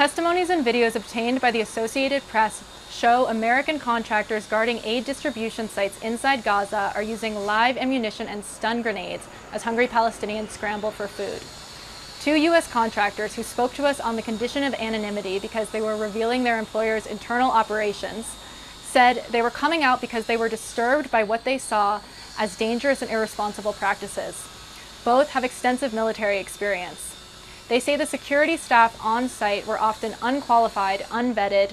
Testimonies and videos obtained by the Associated Press show American contractors guarding aid distribution sites inside Gaza are using live ammunition and stun grenades as hungry Palestinians scramble for food. 2 U.S. contractors who spoke to us on the condition of anonymity because they were revealing their employer's internal operations said they were coming out because they were disturbed by what they saw as dangerous and irresponsible practices. Both have extensive military experience. They say the security staff on site were often unqualified, unvetted,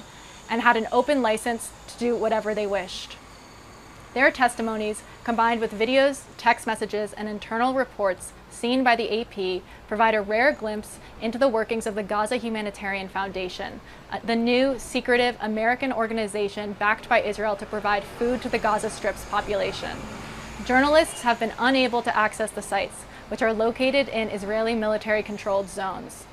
and had an open license to do whatever they wished. Their testimonies, combined with videos, text messages, and internal reports seen by the AP, provide a rare glimpse into the workings of the Gaza Humanitarian Foundation, the new, secretive American organization backed by Israel to provide food to the Gaza Strip's population. Journalists have been unable to access the sites, which are located in Israeli military-controlled zones.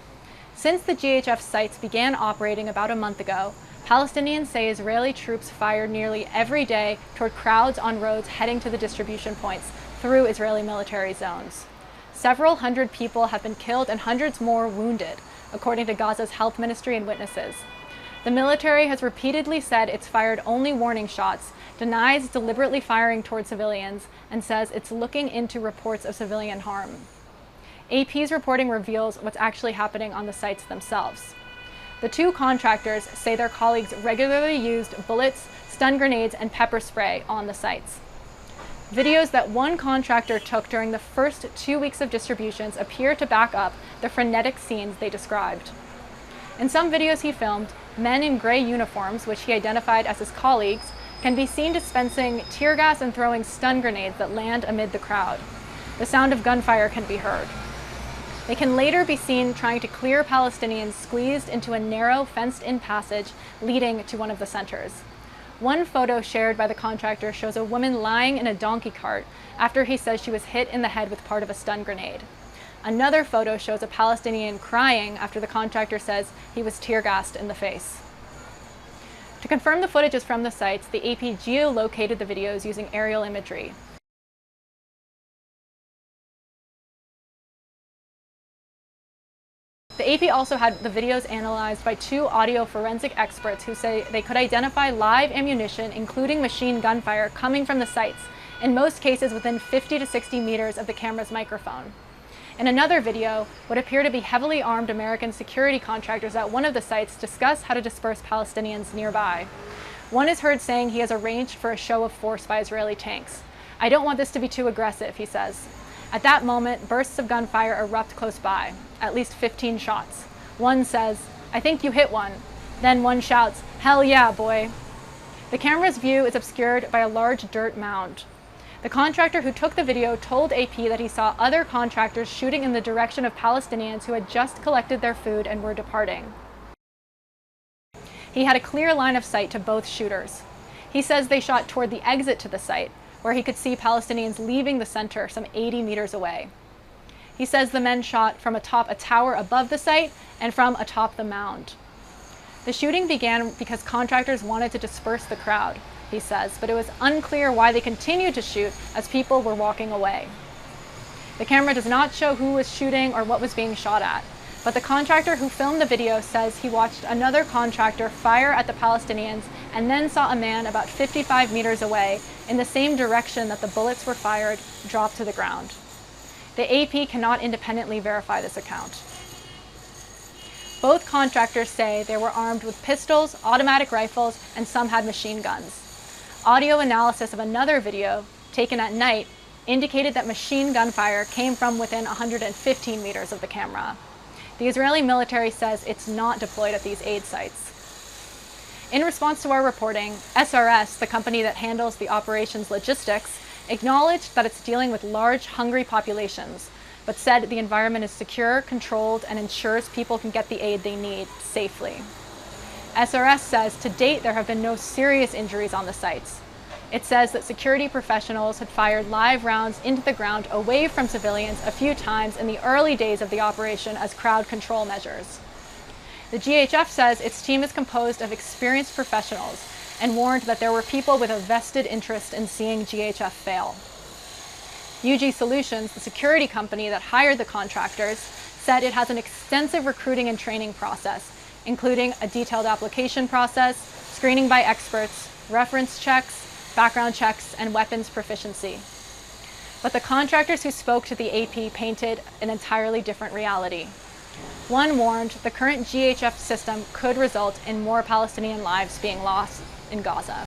Since the GHF sites began operating about a month ago, Palestinians say Israeli troops fired nearly every day toward crowds on roads heading to the distribution points through Israeli military zones. Several hundred people have been killed and hundreds more wounded, according to Gaza's health ministry and witnesses. The military has repeatedly said it's fired only warning shots, denies deliberately firing toward civilians, and says it's looking into reports of civilian harm. AP's reporting reveals what's actually happening on the sites themselves. The 2 contractors say their colleagues regularly used bullets, stun grenades, and pepper spray on the sites. Videos that one contractor took during the first 2 weeks of distributions appear to back up the frenetic scenes they described. In some videos he filmed, men in gray uniforms, which he identified as his colleagues, can be seen dispensing tear gas and throwing stun grenades that land amid the crowd. The sound of gunfire can be heard. They can later be seen trying to clear Palestinians squeezed into a narrow, fenced-in passage leading to one of the centers. One photo shared by the contractor shows a woman lying in a donkey cart after he says she was hit in the head with part of a stun grenade. Another photo shows a Palestinian crying after the contractor says he was tear-gassed in the face. To confirm the footage is from the sites, the AP geolocated the videos using aerial imagery. The AP also had the videos analyzed by 2 audio forensic experts who say they could identify live ammunition, including machine gunfire, coming from the sites, in most cases within 50 to 60 meters of the camera's microphone. In another video, what appear to be heavily armed American security contractors at one of the sites discuss how to disperse Palestinians nearby. One is heard saying he has arranged for a show of force by Israeli tanks. "I don't want this to be too aggressive," he says. At that moment, bursts of gunfire erupt close by, at least 15 shots. One says, "I think you hit one." Then one shouts, "Hell yeah, boy." The camera's view is obscured by a large dirt mound. The contractor who took the video told AP that he saw other contractors shooting in the direction of Palestinians who had just collected their food and were departing. He had a clear line of sight to both shooters. He says they shot toward the exit to the site, where he could see Palestinians leaving the center some 80 meters away. He says the men shot from atop a tower above the site and from atop the mound. The shooting began because contractors wanted to disperse the crowd, he says, but it was unclear why they continued to shoot as people were walking away. The camera does not show who was shooting or what was being shot at, but the contractor who filmed the video says he watched another contractor fire at the Palestinians and then saw a man about 55 meters away in the same direction that the bullets were fired drop to the ground. The AP cannot independently verify this account. Both contractors say they were armed with pistols, automatic rifles, and some had machine guns. Audio analysis of another video, taken at night, indicated that machine gunfire came from within 115 meters of the camera. The Israeli military says it's not deployed at these aid sites. In response to our reporting, SRS, the company that handles the operations logistics, acknowledged that it's dealing with large, hungry populations, but said the environment is secure, controlled, and ensures people can get the aid they need safely. SRS says to date there have been no serious injuries on the sites. It says that security professionals had fired live rounds into the ground away from civilians a few times in the early days of the operation as crowd control measures. The GHF says its team is composed of experienced professionals and warned that there were people with a vested interest in seeing GHF fail. UG Solutions, the security company that hired the contractors, said it has an extensive recruiting and training process, including a detailed application process, screening by experts, reference checks, background checks, and weapons proficiency. But the contractors who spoke to the AP painted an entirely different reality. One warned the current GHF system could result in more Palestinian lives being lost in Gaza.